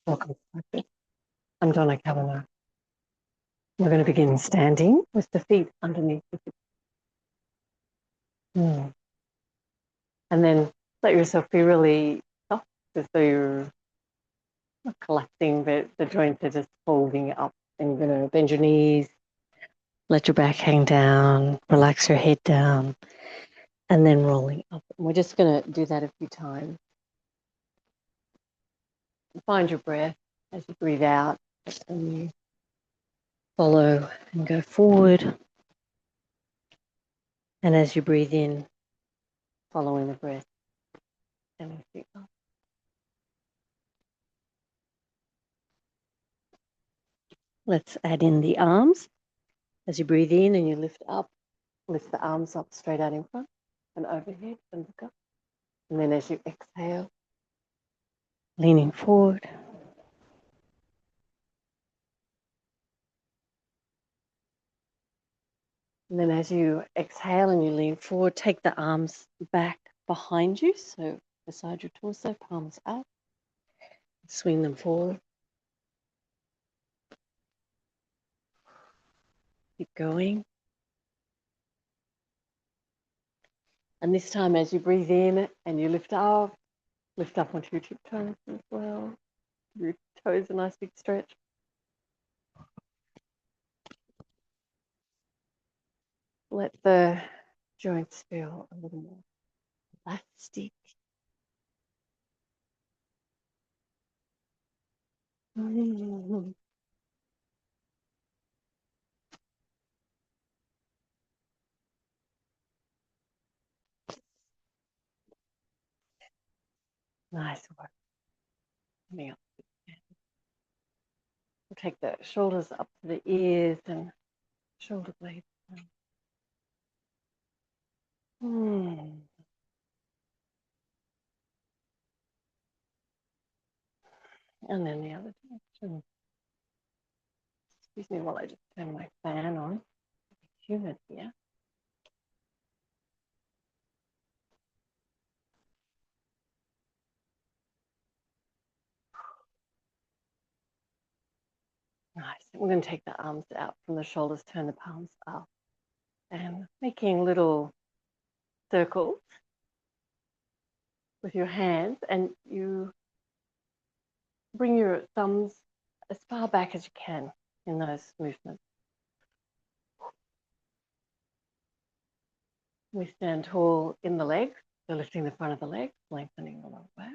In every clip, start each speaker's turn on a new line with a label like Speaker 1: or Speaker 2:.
Speaker 1: Welcome. I'm Donna Cavanough. We're going to begin standing with the feet underneath the feet. And then let yourself be really soft as though you're not collapsing, but the joints are just folding up. And you're going to bend your knees, let your back hang down, relax your head down, and then rolling up. And we're just going to do that a few times. Find your breath as you breathe out and you follow and go forward. And as you breathe in, following the breath and lifting up. Let's add in the arms. As you breathe in and you lift up, lift the arms up straight out in front and overhead and look up. And then as you exhale, leaning forward. And then as you exhale and you lean forward, take the arms back behind you, so beside your torso, palms up. Swing them forward. Keep going. And this time as you breathe in and you lift up onto your tiptoes as well. Your toes a nice big stretch. Let the joints feel a little more elastic. Nice work. We'll take the shoulders up to the ears and shoulder blades down. And then the other direction. Excuse me while I just turn my fan on. It's humid here. Nice. We're going to take the arms out from the shoulders, turn the palms up, and making little circles with your hands, and you bring your thumbs as far back as you can in those movements. We stand tall in the legs, so lifting the front of the legs, lengthening the lower back.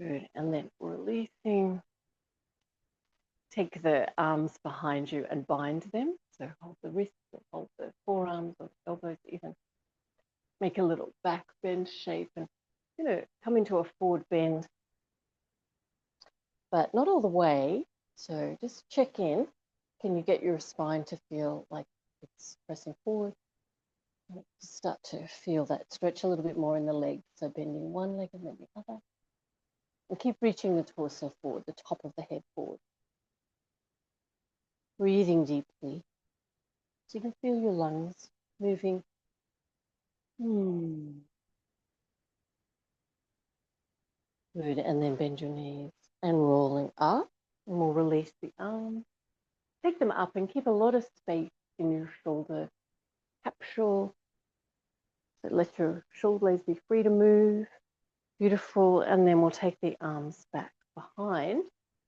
Speaker 1: Good, and then releasing. Take the arms behind you and bind them. So hold the wrists, or hold the forearms or elbows even. Make a little back bend shape and, come into a forward bend, but not all the way. So just check in. Can you get your spine to feel like it's pressing forward? Just start to feel that stretch a little bit more in the legs. So bending one leg and then the other. And keep reaching the torso forward, the top of the head forward. Breathing deeply so you can feel your lungs moving. Good, and then bend your knees and rolling up, and we'll release the arms. Take them up and keep a lot of space in your shoulder capsule. So let your shoulder blades be free to move. Beautiful, and then we'll take the arms back behind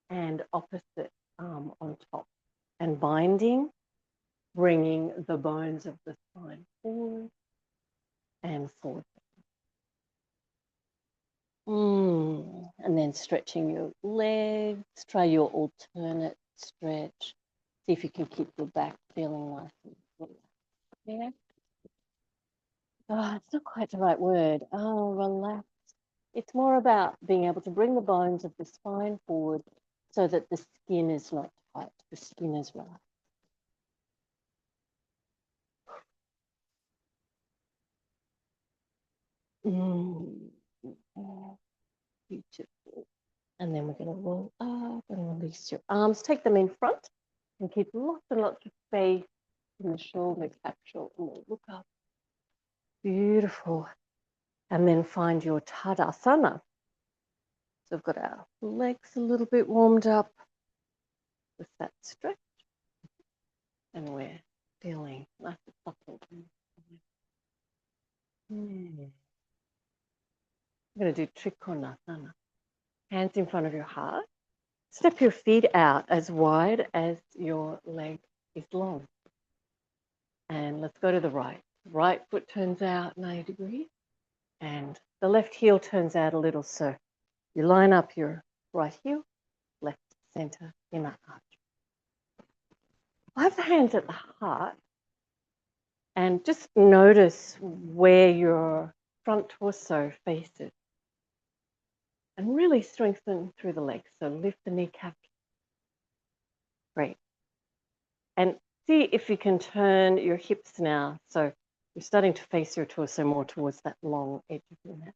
Speaker 1: and opposite arm on top. And binding, bringing the bones of the spine forward and forward. And then stretching your legs. Try your alternate stretch. See if you can keep your back feeling nice and relaxed. Yeah. Oh, it's not quite the right word. Oh, relax. It's more about being able to bring the bones of the spine forward so that the skin is not tight. The skin is relaxed. Beautiful. And then we're going to roll up and release your arms. Take them in front and keep lots and lots of space in the shoulder capsule. And we'll look up. Beautiful. And then find your Tadasana. So we've got our legs a little bit warmed up with that stretch. And we're feeling nice and supple. I'm going to do Trikonasana. Hands in front of your heart. Step your feet out as wide as your leg is long. And let's go to the right. Right foot turns out 90 degrees. And the left heel turns out a little. So you line up your right heel, left center, inner arch. Have the hands at the heart. And just notice where your front torso faces. And really strengthen through the legs. So lift the kneecap. Great. And see if you can turn your hips now. So you're starting to face your torso more towards that long edge of your mat.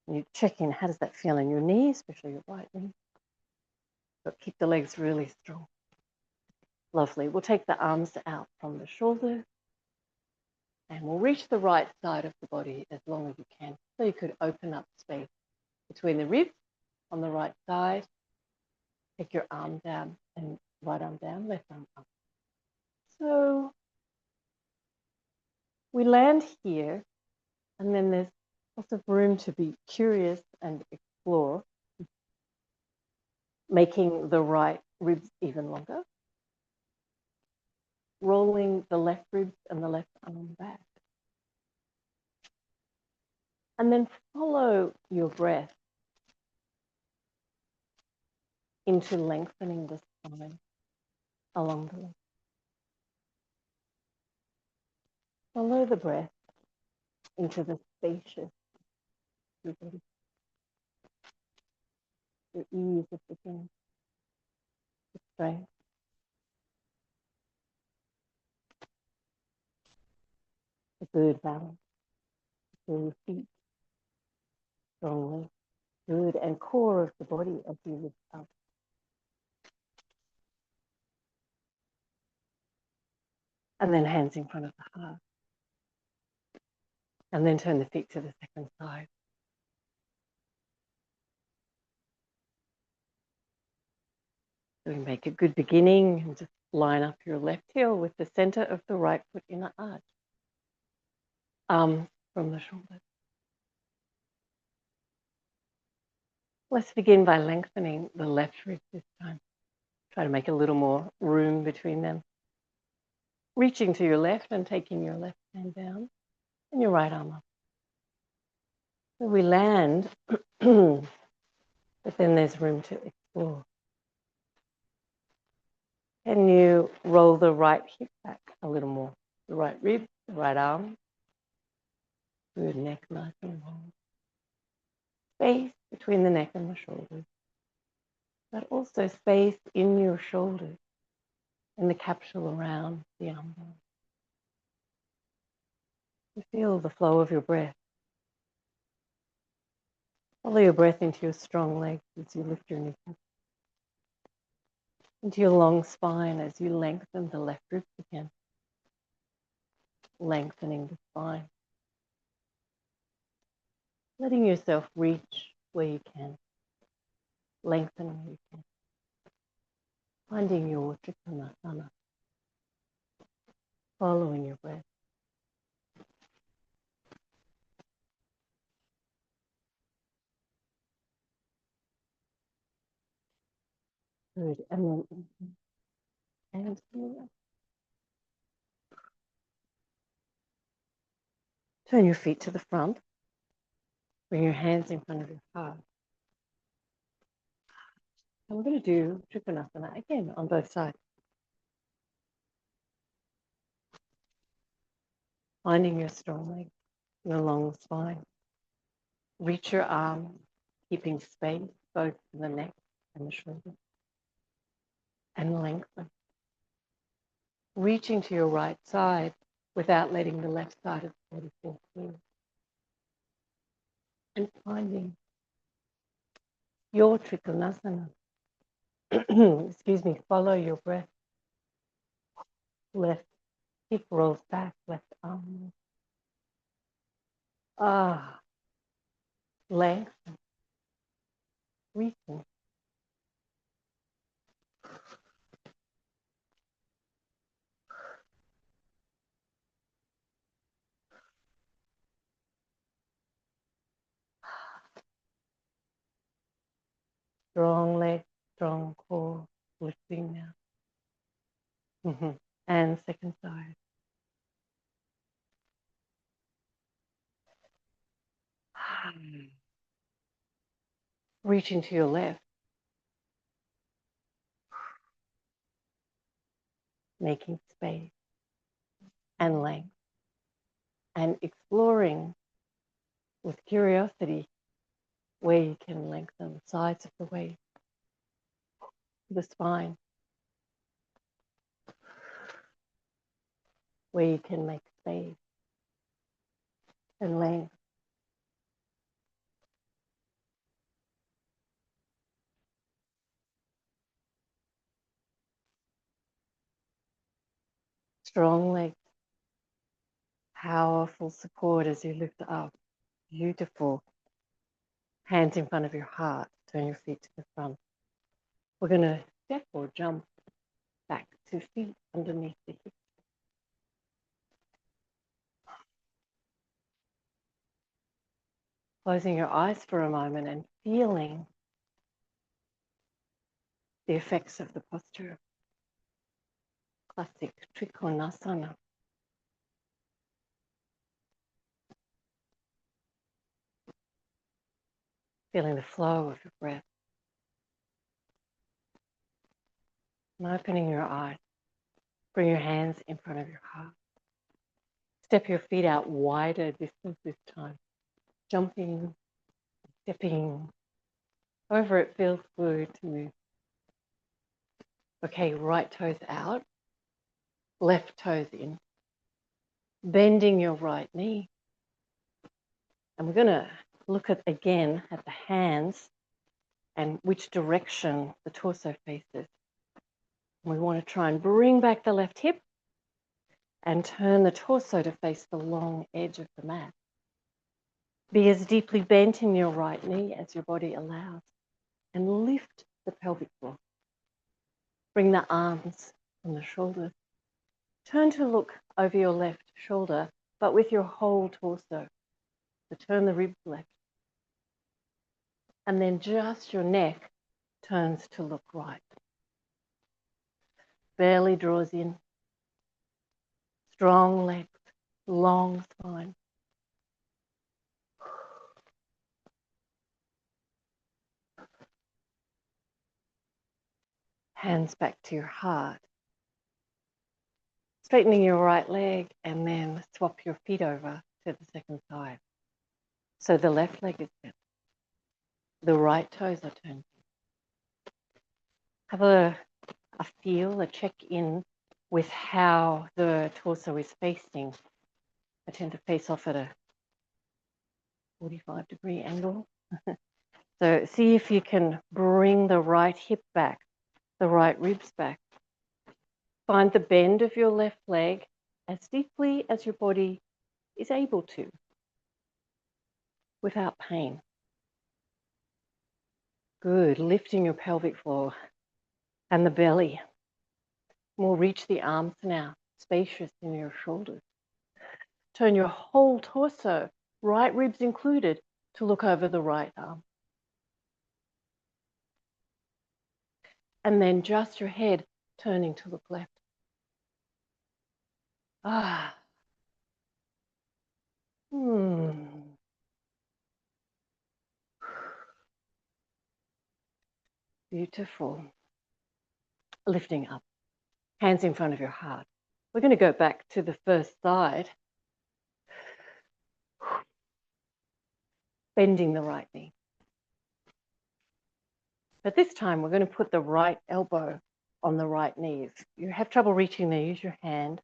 Speaker 1: And you check in, how does that feel in your knee, especially your right knee? But keep the legs really strong. Lovely. We'll take the arms out from the shoulder. And we'll reach the right side of the body as long as you can. So you could open up space between the ribs on the right side. Take your arm down and right arm down, left arm up. So we land here, and then there's lots of room to be curious and explore, making the right ribs even longer, rolling the left ribs and the left arm back. And then follow your breath into lengthening the spine along the leg. Follow the breath into the spacious your body. Your ease of beginning, the strength. The good balance. Feel your feet strongly. Good, and core of the body as you lift up. And then hands in front of the heart. And then turn the feet to the second side. So we make a good beginning and just line up your left heel with the center of the right foot inner arch. Arms from the shoulder. Let's begin by lengthening the left rib this time. Try to make a little more room between them. Reaching to your left and taking your left hand down and your right arm up. So we land, but then there's room to explore. Can you roll the right hip back a little more? The right rib, the right arm. Good, neck nice and long. Space between the neck and the shoulders. But also space in your shoulders and the capsule around the arm bone. You feel the flow of your breath. Follow your breath into your strong legs as you lift your kneecap. Into your long spine as you lengthen the left ribs again. Lengthening the spine. Letting yourself reach where you can. Lengthen where you can. Finding your Trikonasana. Following your breath. Good. And then turn your feet to the front. Bring your hands in front of your heart. And we're going to do Trikonasana again on both sides. Finding your strong legs, your long spine. Reach your arms, keeping space both in the neck and the shoulder. And lengthen. Reaching to your right side without letting the left side of the body fall through. And finding your Trikonasana. Excuse me, follow your breath. Left hip rolls back, left arm. Length, recent. Strong leg, strong core, lifting now. And second side. Reaching to your left, making space and length, and exploring with curiosity where you can lengthen sides of the waist, the spine, where you can make space and length. Strong legs, powerful support as you lift up. Beautiful. Hands in front of your heart. Turn your feet to the front. We're going to step or jump back to feet underneath the hips. Closing your eyes for a moment and feeling the effects of the posture. Classic Trikonasana. Feeling the flow of your breath. And opening your eyes. Bring your hands in front of your heart. Step your feet out wider distance this time. Jumping, stepping, however it feels good to move. Okay, right toes out, left toes in. Bending your right knee. And we're going to look again at the hands and which direction the torso faces. We want to try and bring back the left hip and turn the torso to face the long edge of the mat. Be as deeply bent in your right knee as your body allows and lift the pelvic floor. Bring the arms from the shoulders. Turn to look over your left shoulder, but with your whole torso. So turn the ribs left. And then just your neck turns to look right. Belly draws in. Strong legs, long spine. Hands back to your heart. Straightening your right leg and then swap your feet over to the second side. So the left leg is bent. The right toes are turned. Have a feel, a check-in with how the torso is facing. I tend to face off at a 45-degree angle. So see if you can bring the right hip back, the right ribs back. Find the bend of your left leg as deeply as your body is able to, without pain. Good, lifting your pelvic floor and the belly. We'll reach the arms now, spacious in your shoulders. Turn your whole torso, right ribs included, to look over the right arm. And then just your head turning to look left. Beautiful. Lifting up, hands in front of your heart. We're going to go back to the first side. Bending the right knee. But this time we're going to put the right elbow on the right knee. If you have trouble reaching there, use your hand.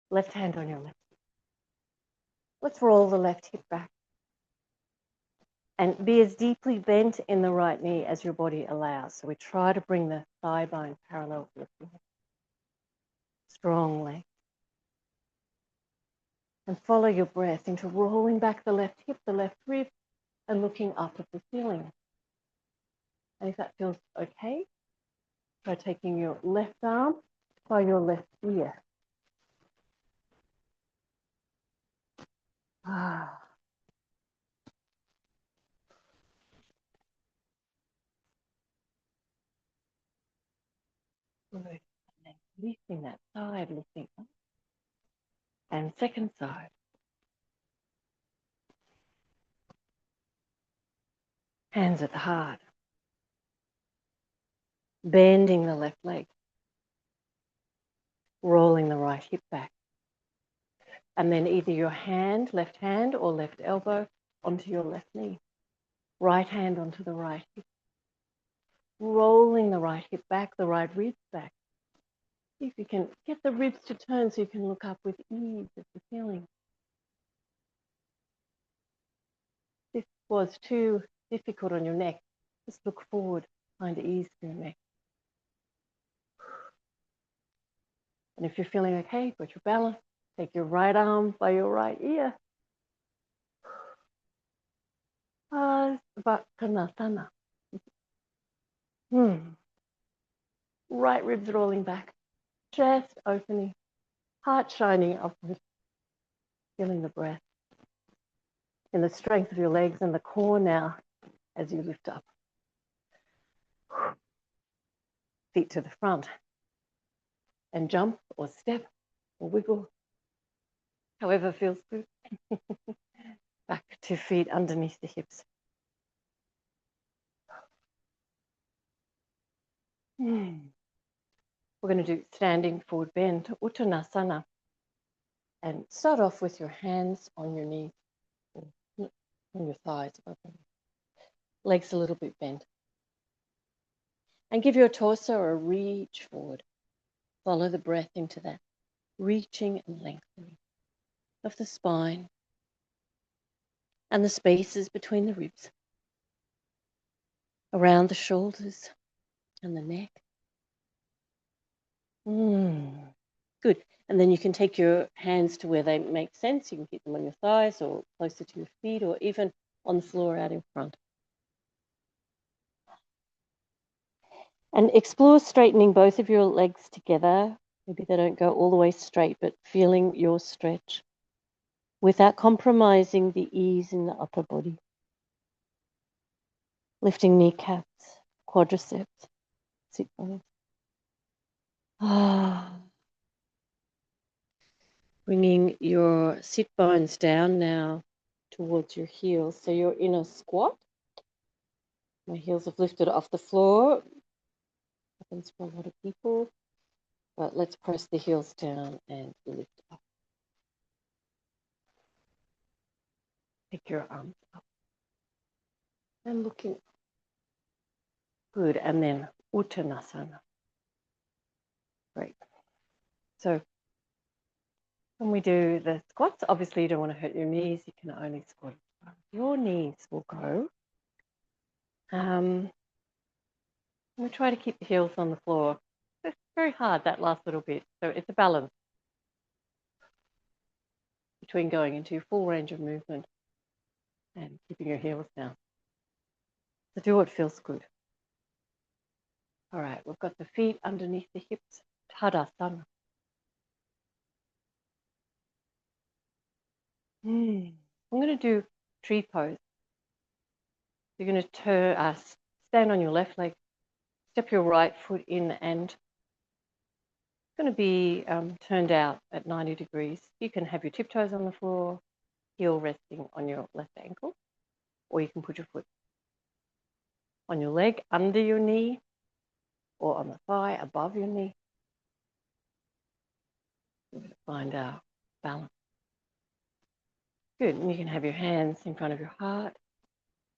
Speaker 1: Left hand on your left. Let's roll the left hip back. And be as deeply bent in the right knee as your body allows. So we try to bring the thigh bone parallel with the hip. Strong leg. And follow your breath into rolling back the left hip, the left rib, and looking up at the ceiling. And if that feels okay, try taking your left arm by your left ear. Ah. Good. And then lifting that side, lifting up. And second side. Hands at the heart. Bending the left leg. Rolling the right hip back. And then either your left hand or left elbow onto your left knee. Right hand onto the right hip. Rolling the right hip back, the right ribs back. See if you can get the ribs to turn so you can look up with ease at the ceiling. If this was too difficult on your neck, just look forward, find ease for your neck. And if you're feeling okay, put your balance, take your right arm by your right ear. Vasvanasana. Right ribs rolling back, chest opening, heart shining upward, feeling the breath in the strength of your legs and the core now as you lift up. Feet to the front and jump or step or wiggle, however feels good. Back to feet underneath the hips. We're going to do standing forward bend, Uttanasana. And start off with your hands on your knees, on your thighs, above them. Legs a little bit bent. And give your torso a reach forward. Follow the breath into that reaching and lengthening of the spine and the spaces between the ribs, around the shoulders and the neck. Good. And then you can take your hands to where they make sense. You can keep them on your thighs or closer to your feet or even on the floor out in front. And explore straightening both of your legs together. Maybe they don't go all the way straight, but feeling your stretch without compromising the ease in the upper body. Lifting kneecaps, quadriceps, sit bones. Bringing your sit bones down now towards your heels. So you're in a squat. My heels have lifted off the floor. Happens for a lot of people. But let's press the heels down and lift up. Pick your arms up. And looking. Good. And then Uttanasana. Great. So when we do the squats, obviously you don't want to hurt your knees. You can only squat as far as your knees will go. We try to keep the heels on the floor. It's very hard, that last little bit. So it's a balance between going into your full range of movement and keeping your heels down. So do what feels good. All right, we've got the feet underneath the hips, Tadasana. I'm going to do tree pose. You're going to stand on your left leg, step your right foot in, and it's going to be turned out at 90 degrees. You can have your tiptoes on the floor, heel resting on your left ankle, or you can put your foot on your leg under your knee or on the thigh above your knee. We're going to find our balance. Good, and you can have your hands in front of your heart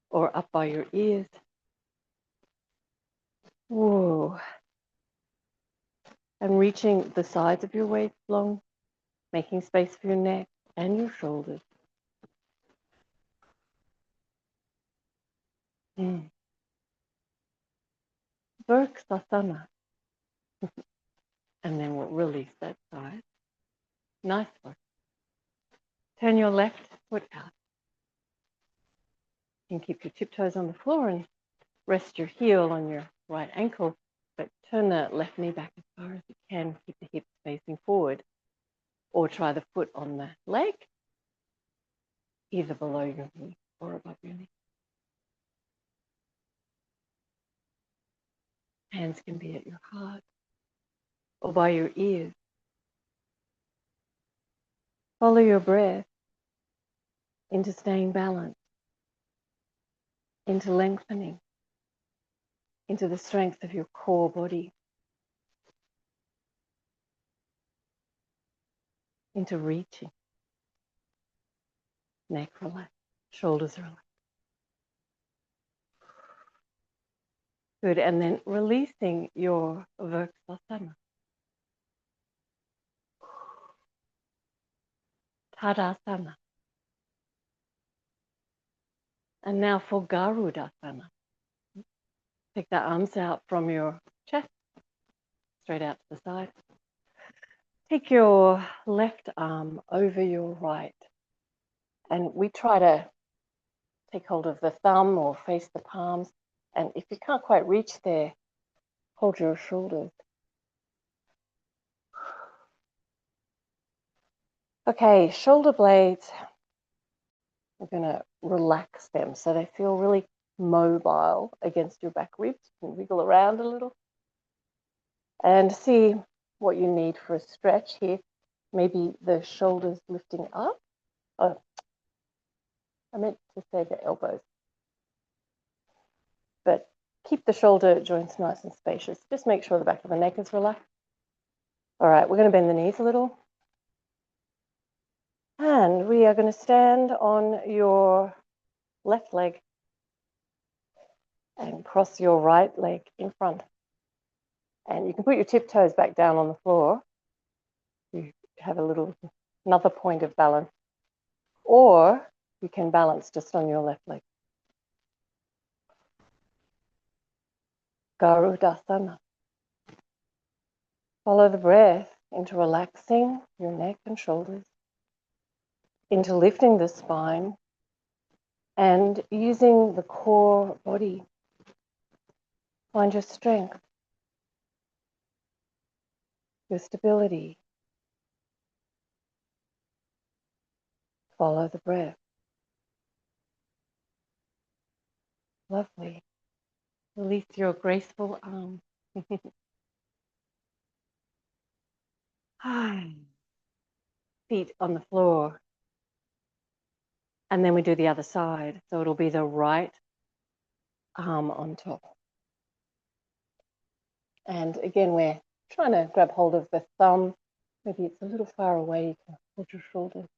Speaker 1: or up by your ears. Whoa. And reaching the sides of your waist long, making space for your neck and your shoulders. Virksasana. And then we'll release that side. Nice work. Turn your left foot out. You can keep your tiptoes on the floor and rest your heel on your right ankle, but turn the left knee back as far as you can. Keep the hips facing forward, or try the foot on the leg, either below your knee or above your knee. Hands can be at your heart or by your ears. Follow your breath into staying balanced, into lengthening, into the strength of your core body, into reaching. Neck relaxed, shoulders relaxed. Good, and then releasing your Virksasana. Tadasana. And now for Garudasana. Take the arms out from your chest, straight out to the side. Take your left arm over your right. And we try to take hold of the thumb or face the palms. And if you can't quite reach there, hold your shoulders. Okay, shoulder blades. We're going to relax them so they feel really mobile against your back ribs. You can wiggle around a little and see what you need for a stretch here. Maybe the shoulders lifting up. Oh, I meant to say the elbows. But keep the shoulder joints nice and spacious. Just make sure the back of the neck is relaxed. All right, we're going to bend the knees a little. And we are going to stand on your left leg and cross your right leg in front. And you can put your tiptoes back down on the floor. You have another point of balance. Or you can balance just on your left leg. Garudasana. Follow the breath into relaxing your neck and shoulders, into lifting the spine, and using the core body. Find your strength, your stability. Follow the breath. Lovely. Release your graceful arms. Feet on the floor. And then we do the other side. So it'll be the right arm on top. And again, we're trying to grab hold of the thumb. Maybe it's a little far away. You can hold your shoulders.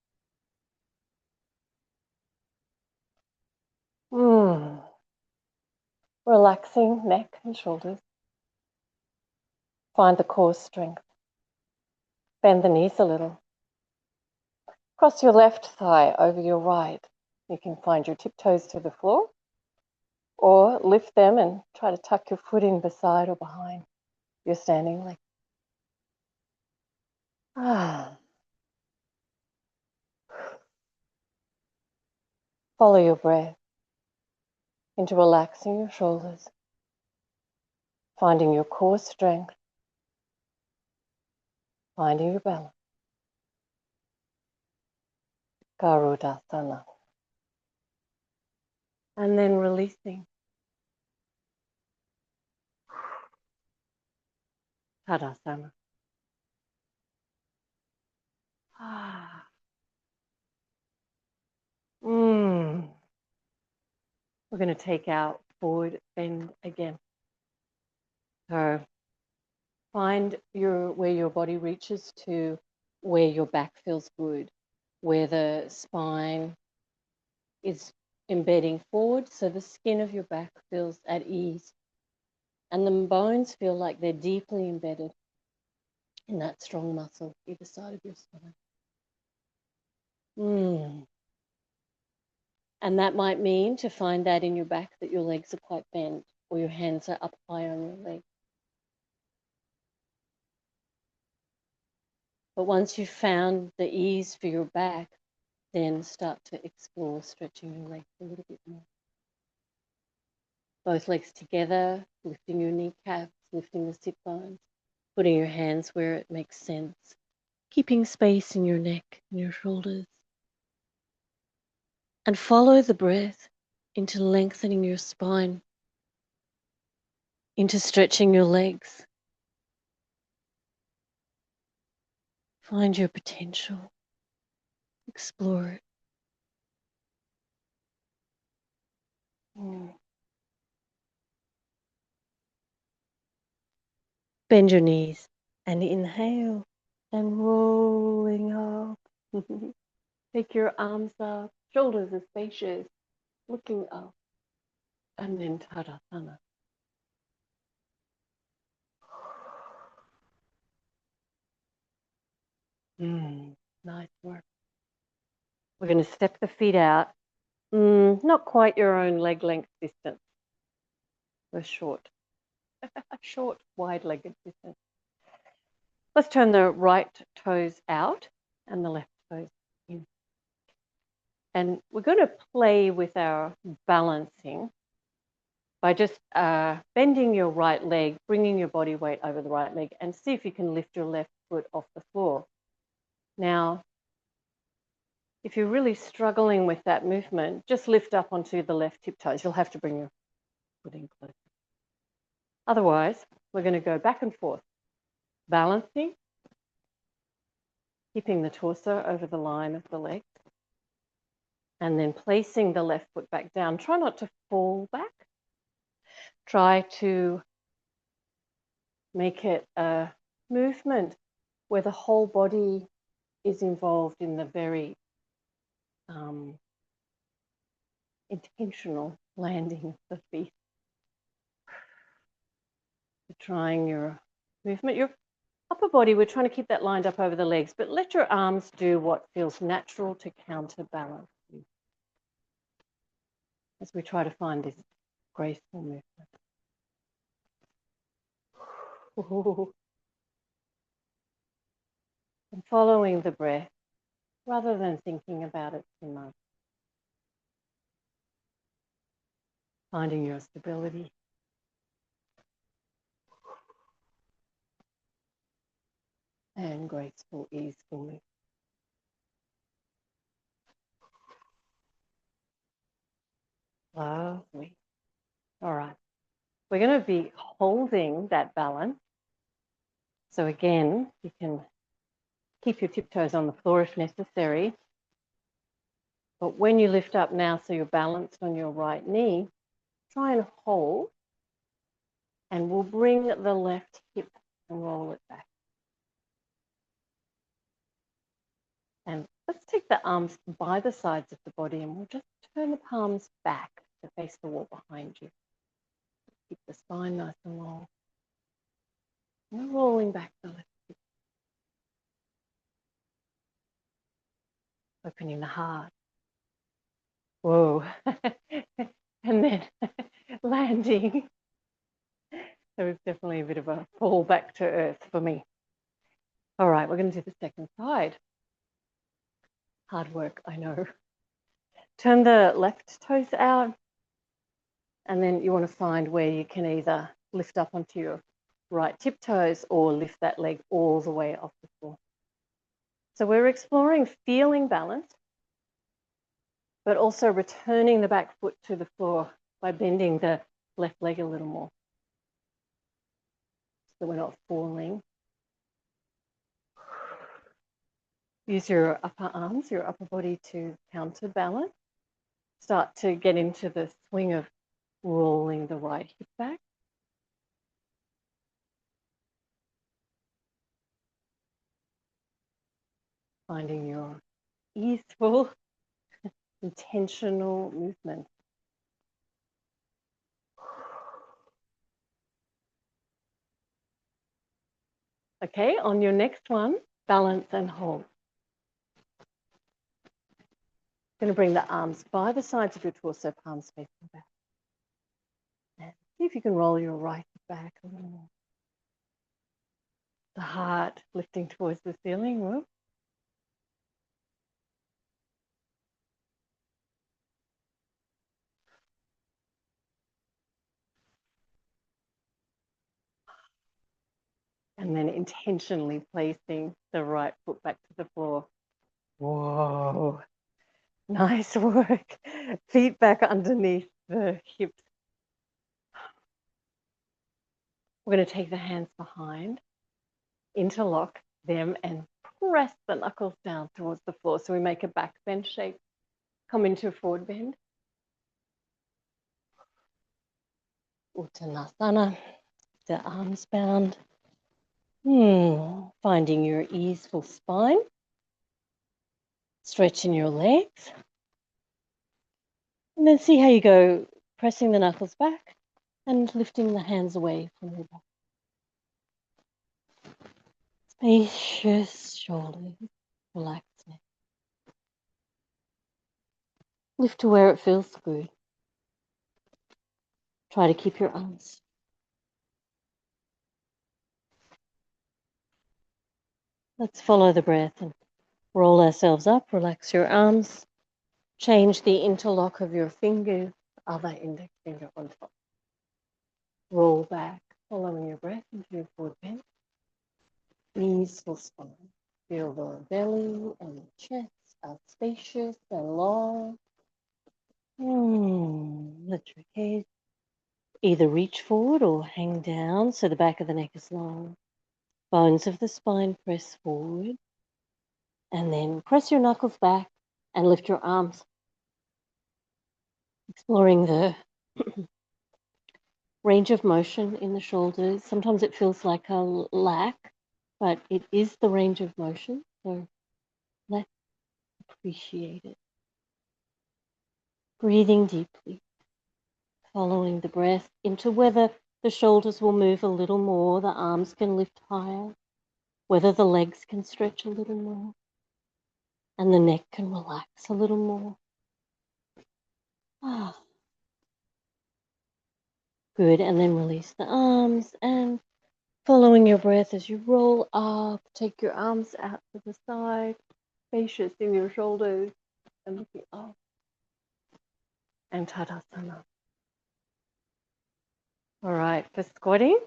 Speaker 1: Relaxing neck and shoulders. Find the core strength. Bend the knees a little. Cross your left thigh over your right. You can find your tiptoes to the floor or lift them and try to tuck your foot in beside or behind your standing leg. Follow your breath into relaxing your shoulders, finding your core strength, finding your balance. Garudasana. And then releasing. Tadasana. We're going to take our forward bend again. So find where your body reaches to where your back feels good, where the spine is embedding forward, so the skin of your back feels at ease. And the bones feel like they're deeply embedded in that strong muscle either side of your spine. And that might mean to find that in your back that your legs are quite bent or your hands are up high on your legs. But once you've found the ease for your back, then start to explore stretching your legs a little bit more. Both legs together, lifting your kneecaps, lifting the sit bones, putting your hands where it makes sense, keeping space in your neck and your shoulders. And follow the breath into lengthening your spine, into stretching your legs. Find your potential. Explore it. Bend your knees and inhale and rolling up. Take your arms up, shoulders are spacious, looking up, and then Tadasana. Nice work. We're going to step the feet out, not quite your own leg length distance. We're short, short, wide-legged distance. Let's turn the right toes out and the left toes in. And we're going to play with our balancing by just bending your right leg, bringing your body weight over the right leg, and see if you can lift your left foot off the floor. Now, if you're really struggling with that movement, just lift up onto the left tiptoes. You'll have to bring your foot in closer. Otherwise, we're going to go back and forth, balancing, keeping the torso over the line of the leg, and then placing the left foot back down. Try not to fall back. Try to make it a movement where the whole body is involved in the very intentional landing of the feet. Trying your movement, your upper body, we're trying to keep that lined up over the legs, but let your arms do what feels natural to counterbalance you as we try to find this graceful movement. And following the breath rather than thinking about it too much. Finding your stability. And graceful, easeful movement. Lovely. All right. We're going to be holding that balance. So again, you can keep your tiptoes on the floor if necessary. But when you lift up now, so you're balanced on your right knee, try and hold. And we'll bring the left hip and roll it back. And let's take the arms by the sides of the body and we'll just turn the palms back to face the wall behind you. Keep the spine nice and long. And rolling back the left hip. Opening the heart. Whoa. And then landing. There was definitely a bit of a fall back to earth for me. All right, we're going to do the second side. Hard work, I know. Turn the left toes out. And then you want to find where you can either lift up onto your right tiptoes or lift that leg all the way off the floor. So we're exploring feeling balance, but also returning the back foot to the floor by bending the left leg a little more. So we're not falling. Use your upper arms, your upper body to counterbalance. Start to get into the swing of rolling the right hip back. Finding your easeful, intentional movement. Okay, on your next one, balance and hold. Going to bring the arms by the sides of your torso, palms facing back. And see if you can roll your right back a little more. The heart lifting towards the ceiling. Whoop. And then intentionally placing the right foot back to the floor. Whoa. Nice work. Feet back underneath the hips. We're going to take the hands behind, interlock them, and press the knuckles down towards the floor. So we make a back bend shape. Come into a forward bend. Uttanasana, the arms bound. Finding your easeful spine. Stretching your legs. And then see how you go, pressing the knuckles back and lifting the hands away from your back. Spacious shoulders, relaxed neck. Lift to where it feels good. Try to keep your arms. Let's follow the breath and roll ourselves up. Relax your arms. Change the interlock of your fingers, other index finger on top. Roll back, following your breath into your forward bend. Easeful spine. Feel the belly and the chest are spacious and long. Let your head either reach forward or hang down so the back of the neck is long. Bones of the spine press forward. And then press your knuckles back and lift your arms. Exploring the range of motion in the shoulders. Sometimes it feels like a lack, but it is the range of motion. So let's appreciate it. Breathing deeply, following the breath into whether the shoulders will move a little more, the arms can lift higher, whether the legs can stretch a little more, and the neck can relax a little more. Good, and then release the arms and following your breath as you roll up, take your arms out to the side, spacious in your shoulders, and looking up. And Tadasana. All right, for squatting.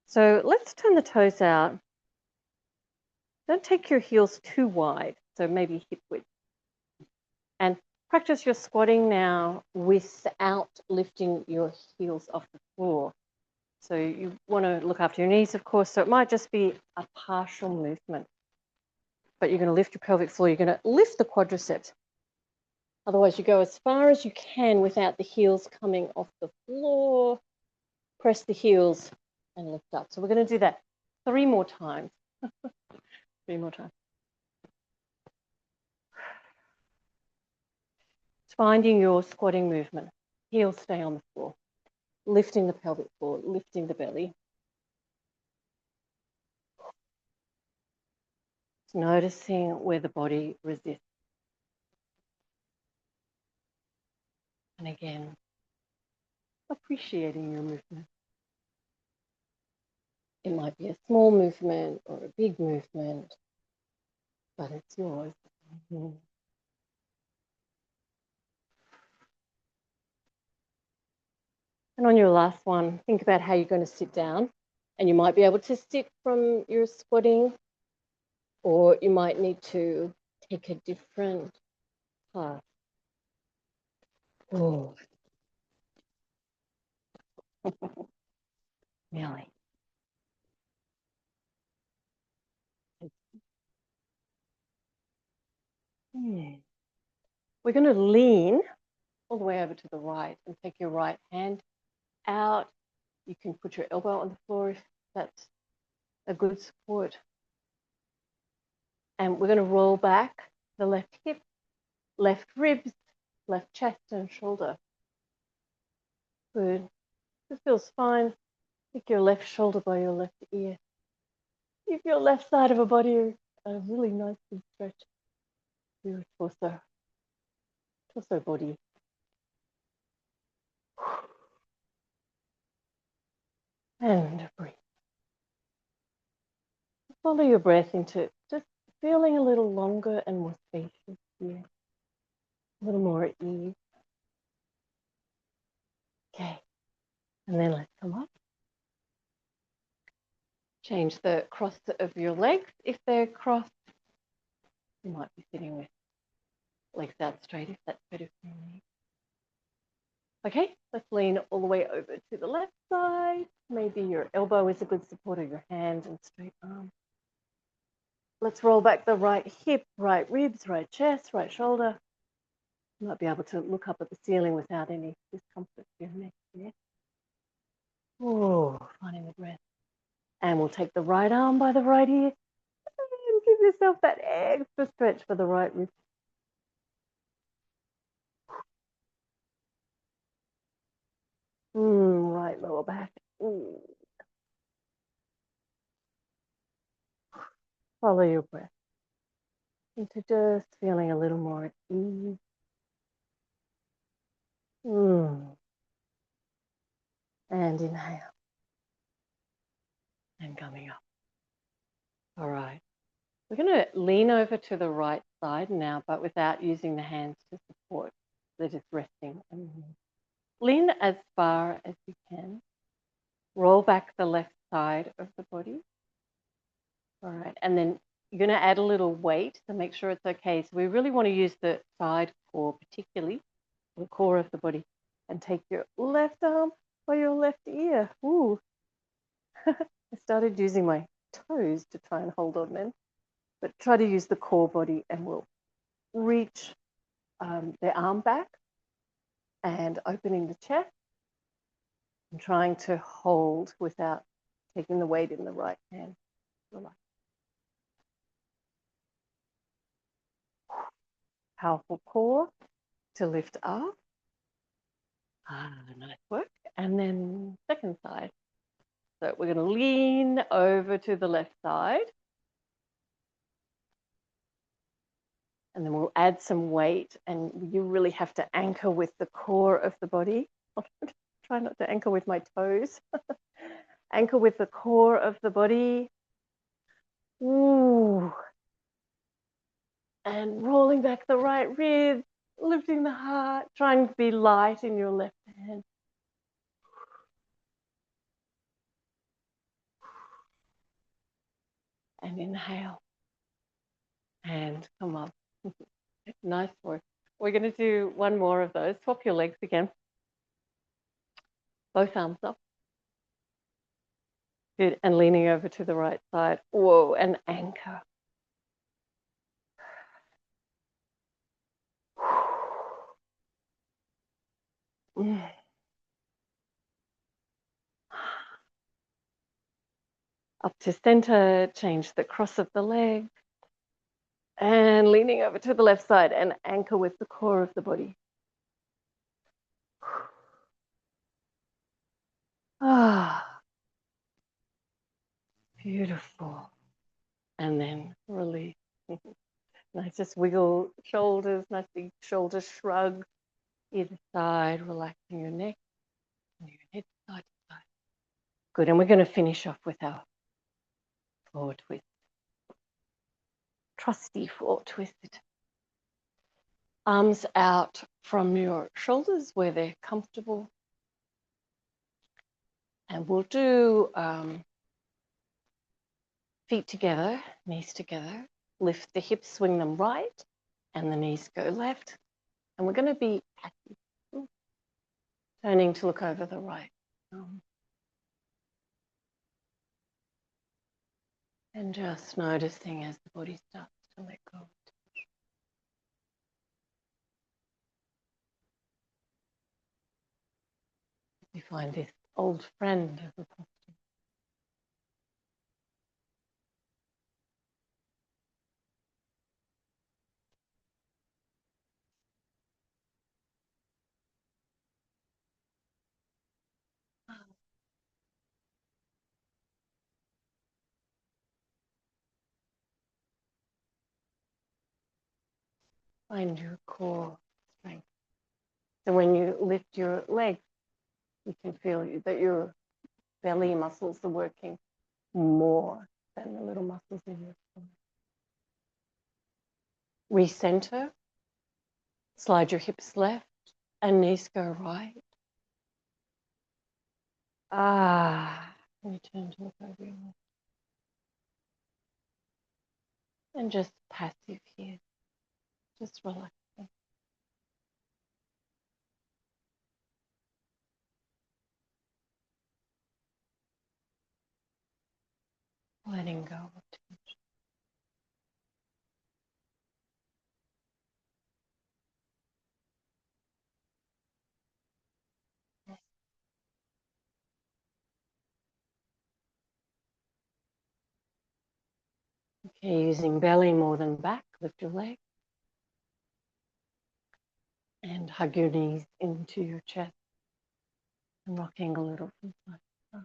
Speaker 1: So let's turn the toes out. Don't take your heels too wide, so maybe hip width. And practice your squatting now without lifting your heels off the floor. So you want to look after your knees, of course, so it might just be a partial movement. But you're going to lift your pelvic floor, you're going to lift the quadriceps. Otherwise, you go as far as you can without the heels coming off the floor. Press the heels and lift up. So we're going to do that 3 more times. 3 more times. Finding your squatting movement. Heels stay on the floor. Lifting the pelvic floor, lifting the belly. Noticing where the body resists. And again, appreciating your movement. It might be a small movement or a big movement, but it's yours. And on your last one, think about how you're going to sit down. And you might be able to sit from your squatting, or you might need to take a different path. Oh. Really. We're going to lean all the way over to the right and take your right hand out. You can put your elbow on the floor if that's a good support. And we're going to roll back the left hip, left ribs, left chest and shoulder. Good. This feels fine. Take your left shoulder by your left ear. Give your left side of a body a really nice big stretch through your torso. torso, body. And breathe. Follow your breath into just feeling a little longer and more spacious here. A little more at ease. Okay. And then let's come up. Change the cross of your legs. If they're crossed, you might be sitting with legs out straight if that's better for you. Okay, let's lean all the way over to the left side. Maybe your elbow is a good support of your hand and straight arm. Let's roll back the right hip, right ribs, right chest, right shoulder. You might be able to look up at the ceiling without any discomfort to your neck here. Oh, finding the breath. And we'll take the right arm by the right ear and give yourself that extra stretch for the right rib. Right lower back. Follow your breath into just feeling a little more at ease. And inhale. And coming up. All right. We're going to lean over to the right side now, but without using the hands to support. They're just resting. Lean as far as you can. Roll back the left side of the body. All right. And then you're going to add a little weight to make sure it's okay. So we really want to use the side core, particularly the core of the body. And take your left arm by your left ear. Ooh. I started using my toes to try and hold on then. But try to use the core body and we'll reach the arm back and opening the chest and trying to hold without taking the weight in the right hand. Relax. Powerful core to lift up. Nice work. And then second side. So we're going to lean over to the left side. And then we'll add some weight, and you really have to anchor with the core of the body. Try not to anchor with my toes. Anchor with the core of the body. Ooh. And rolling back the right rib, lifting the heart, trying to be light in your left hand. And inhale. And come up. Nice work. We're going to do one more of those. Swap your legs again. Both arms up. Good. And leaning over to the right side. Whoa. And anchor. Up to center. Change the cross of the leg. And leaning over to the left side and anchor with the core of the body. Beautiful. And then release. Nice, just wiggle shoulders, nice big shoulder shrug either side, relaxing your neck and your head side to side. Good, and we're going to finish off with our forward twist. Trusty forward twist. Arms out from your shoulders where they're comfortable. And we'll do feet together, knees together. Lift the hips, swing them right, and the knees go left. And we're going to be active. Turning to look over the right. And just noticing as the body starts to let go. You find this old friend of the posture. Find your core strength. So when you lift your legs, you can feel that your belly muscles are working more than the little muscles in your stomach. Recenter, slide your hips left and knees go right. Return to look over your left. And just passive here, just relaxing. Letting go of tension. Okay, using belly more than back, lift your leg and hug your knees into your chest and rocking a little from side to side.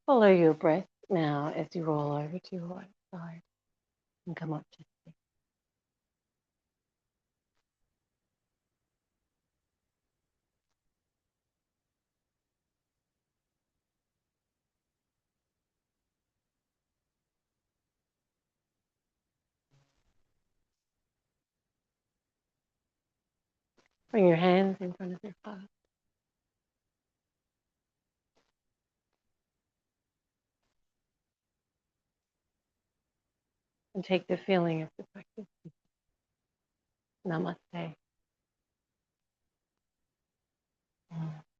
Speaker 1: Follow your breath now as you roll over to your right side and come up to sit. Bring your hands in front of your heart. And take the feeling of the practice. Namaste.